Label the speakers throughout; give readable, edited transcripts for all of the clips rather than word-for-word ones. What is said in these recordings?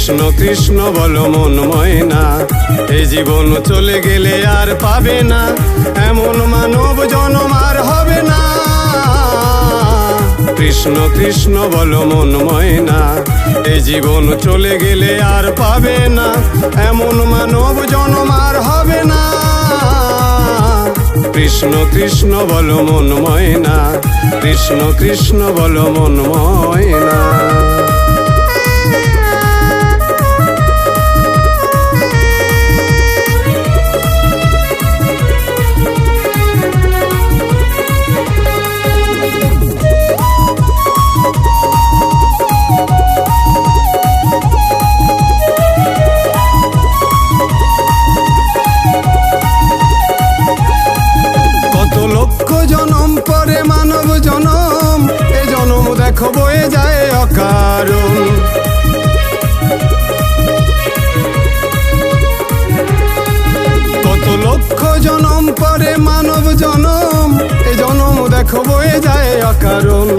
Speaker 1: কৃষ্ণ কৃষ্ণ বলো মন ময়না, এই জীবন চলে গেলে আর পাবে না, এমন মানব জন্ম আর হবে না। কৃষ্ণ কৃষ্ণ বলো মন ময়না, এই জীবন চলে গেলে আর পাবে না, এমন মানব জন্ম আর হবে না। কৃষ্ণ কৃষ্ণ বলো মন ময়না, কৃষ্ণ কৃষ্ণ বলো মন ময়না। জনম পরে মানব জনম, এ জনম দেখো বয়ে যায় অকারণ। কত লক্ষ জনম পরে মানব জনম, এ জনম দেখো বয়ে যায় অকারণ।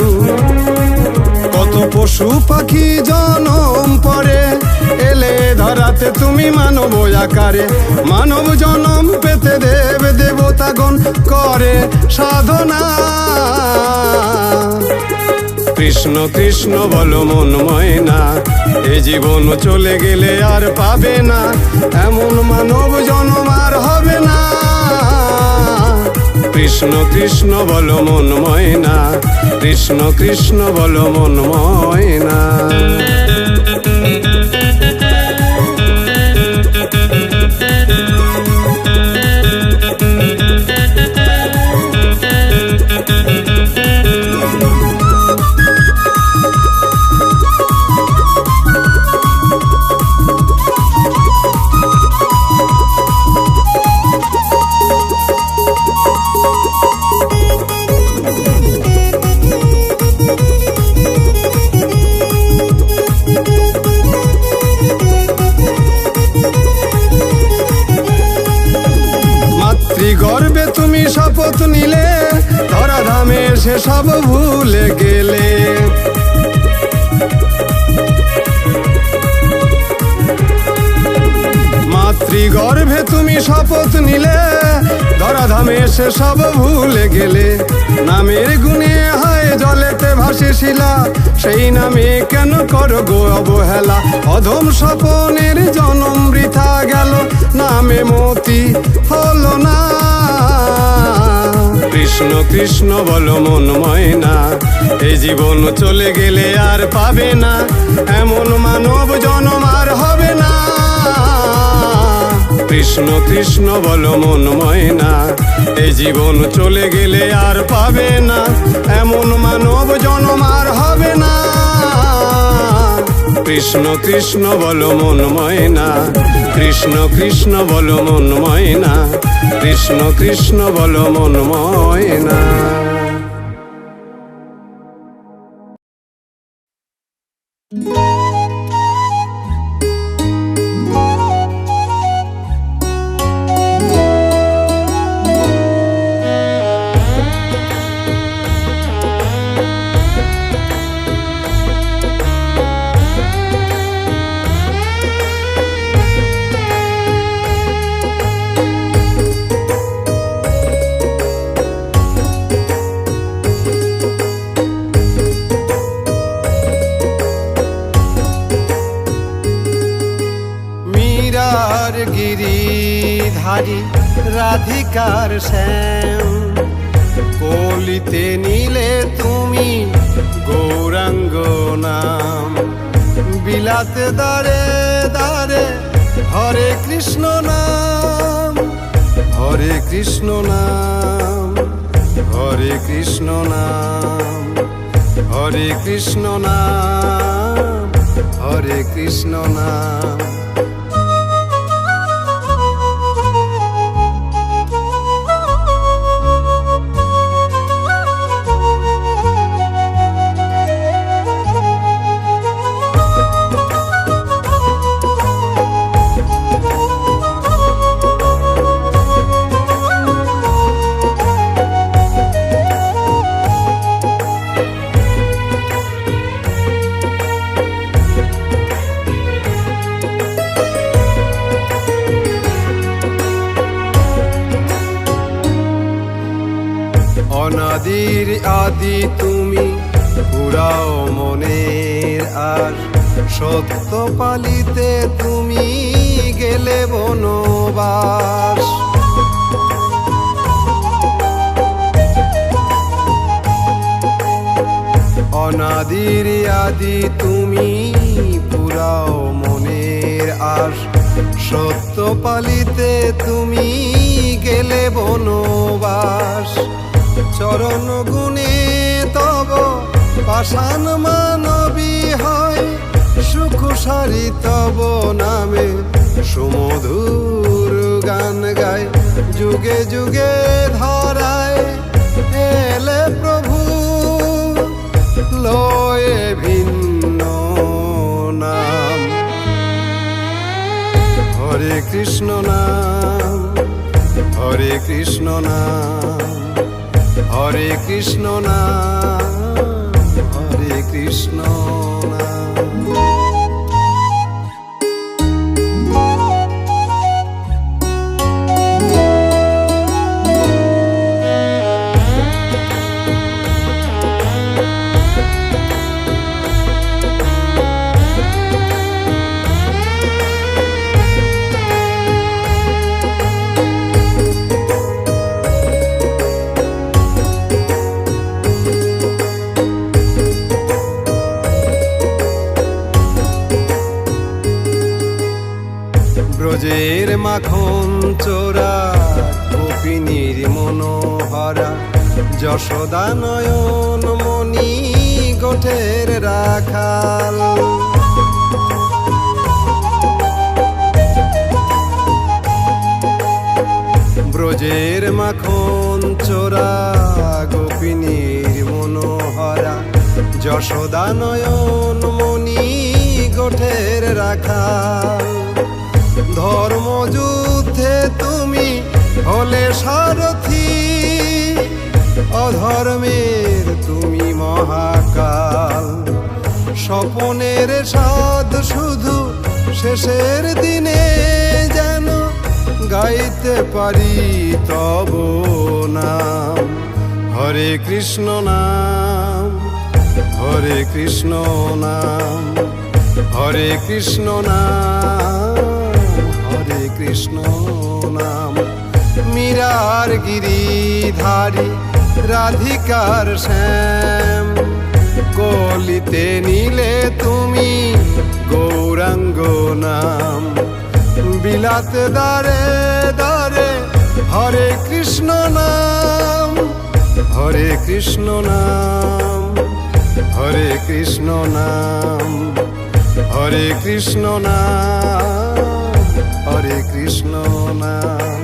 Speaker 1: কত পশু পাখি জনম পরে এলে ধরাতে তুমি মানব আকারে, মানব জনম পেতে দেব দেবতাগণ করে সাধনা। কৃষ্ণ কৃষ্ণ বলো মন ময়না, এ জীবন চলে গেলে আর পাবে না, এমন মানব জন্ম আর হবে না। কৃষ্ণ কৃষ্ণ বলো মন ময়না, কৃষ্ণ কৃষ্ণ বলো মন ময়না। গর্বে তুমি শপথ নিলে, ধরাধামে সে সব ভুলে গেলে। মাতৃগর্ভে তুমি শপথ নিলে, ধরাধামে সে সব ভুলে গেলে। নামের গুণে হয় জলেতে ভাসে শিলা, সেই নামে কেন করো গো অবহেলা। অধম স্বপনের জনম বৃথা গেল, নামে মতি হলো না। কৃষ্ণ কৃষ্ণ বলো মন ময়না, এই জীবন চলে গেলে আর পাবে না, এমন মানব জন্ম আর হবে না। কৃষ্ণ কৃষ্ণ বলো মন ময়না, এই জীবন চলে গেলে আর পাবে না, এমন মানব জন্ম আর হবে না। কৃষ্ণ কৃষ্ণ বলো মন ময়না, কৃষ্ণ কৃষ্ণ বলো মন ময়না, কৃষ্ণ কৃষ্ণ বলো মন ময়না। গিরিধারী রাধিকার শ্যাম, কলিতে নিলে তুমি গৌরাঙ্গ নাম। বিলাতে দাঁড়ে দাঁড়ে হরে কৃষ্ণ নাম, হরে কৃষ্ণ নাম, হরে কৃষ্ণ নাম, হরে কৃষ্ণ নাম, হরে কৃষ্ণ নাম। অনাদির আদি তুমি পুরাও মনের আর সত্য পালিতে তুমি গেলে বনবাস। অনাদির আদি তুমি পুরাও মনের আর সত্য পালিতে তুমি গেলে বনবাস। চরণ গুণে তব পাষাণ মানবী হয়, সুখ সারি তব নামে সুমধুর গান গায়। যুগে যুগে ধরায় এলে প্রভু লয়ে ভিন্ন নাম। হরে কৃষ্ণ নাম, হরে কৃষ্ণ নাম, হরে কৃষ্ণ নাম, হরে কৃষ্ণ নাম। ব্রজের মাখন চোরা গোপিনীর মনোহরা, যশোদা নয়ন মণি গোঠের রাখাল। ব্রজের মাখন চোরা গোপিনীর মনোহরা, যশোদা নয়ন মণি গোঠের রাখাল। ধর্মযুদ্ধে তুমি হলে সারথি, অধর্মের তুমি মহাকাল। স্বপনের সাধ শুধু শেষের দিনে যেন গাইতে পারি তব নাম। হরে কৃষ্ণ নাম, হরে কৃষ্ণ নাম, হরে কৃষ্ণ নাম, হরে কৃষ্ণ নাম। মীরার গিরিধারী রাধিকার শ্যাম, কলিতে নিলে তুমি গৌরাঙ্গ নাম। বিলাতে দারে দারে হরে কৃষ্ণ নাম, হরে কৃষ্ণ নাম, হরে কৃষ্ণ নাম, হরে কৃষ্ণ নাম, হরে কৃষ্ণ নাম,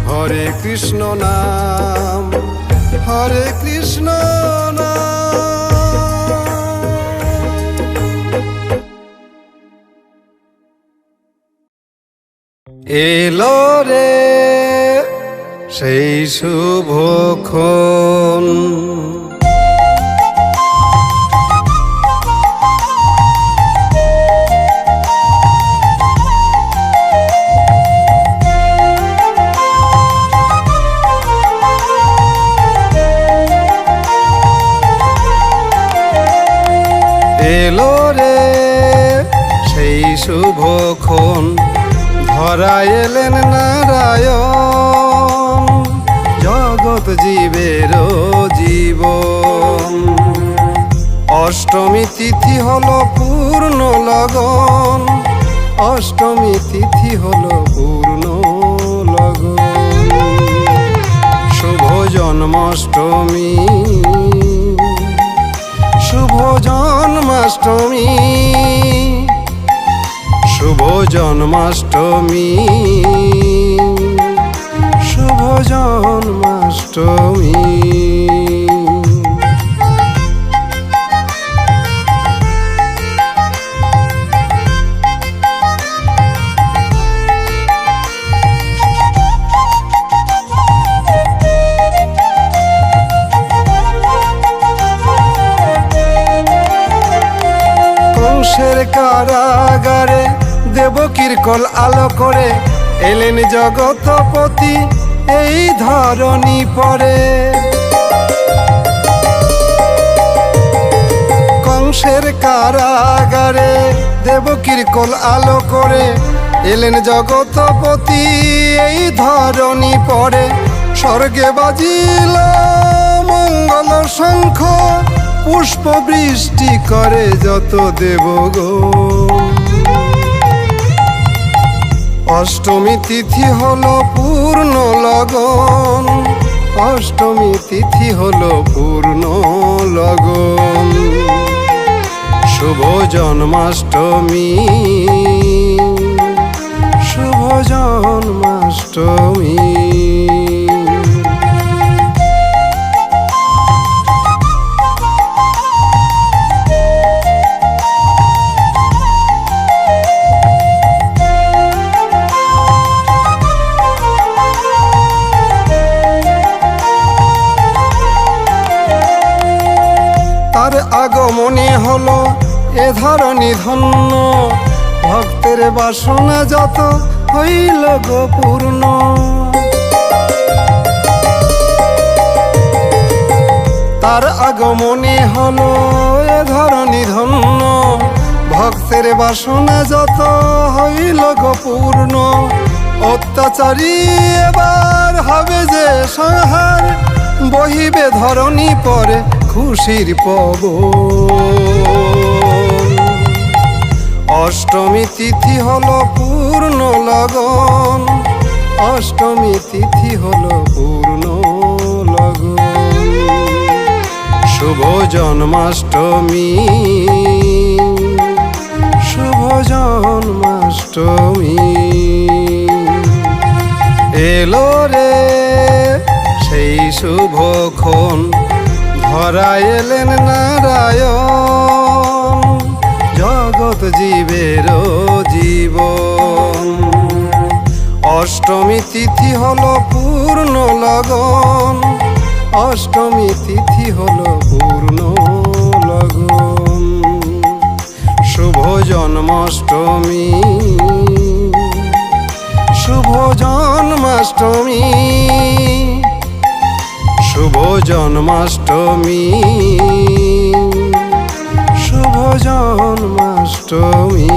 Speaker 1: হরে কৃষ্ণ নাম, হরে কৃষ্ণ নাম। এলো রে সেই শুভক্ষণ, এলো রে সেই শুভক্ষণ, ধরা এলেন নারায়ণ, জগৎ জীবের জীবন। অষ্টমী তিথি হলো পূর্ণ লগন, অষ্টমী তিথি হলো পূর্ণ লগন। শুভ জন্মাষ্টমী, শুভ জন্মাষ্টমী, শুভ জন্মাষ্টমী, শুভ জন্মাষ্টমী। কংসের কারাগারে দেবকীর কল আলো করে এলেন জগৎপতি এই ধরণী পরে। দোষের কারাগারে দেবকীর কোল আলো করে এলেন জগৎপতি এই ধরণী পরে। স্বর্গে বাজিল মঙ্গল শঙ্খ, পুষ্প বৃষ্টি করে যত দেবগণ। অষ্টমী তিথি হলো পূর্ণ লগন, অষ্টমী তিথি হলো পূর্ণ লগন। শুভ জন্মাষ্টমী, শুভ জন্মাষ্টমী। তার আগমনে হলো এ ধরণী ধন্য, ভক্তের বাসনা যত হইল গো পূর্ণ। তার আগমনে হলো এ ধরণী ধন্য, ভক্তের বাসনা যত হইল গো পূর্ণ। অত্যাচারী এবার হবে যে সংহার, বহিবে ধরণী পরে খুশির পবন। অষ্টমী তিথি হলো পূর্ণ লগন, অষ্টমী তিথি হলো পূর্ণ লগন। শুভ জন্মাষ্টমী, শুভ জন্মাষ্টমী। এলো রে সেই শুভক্ষণ, ধরা এলেন নারায়ণ, জগৎ জীবের জীবন। অষ্টমী তিথি হলো পূর্ণ লগন, অষ্টমী তিথি হলো পূর্ণ লগন। শুভ জন্মাষ্টমী, শুভ জন্মাষ্টমী, শুভ জন্মাষ্টমী, শুভ জন্মাষ্টমী।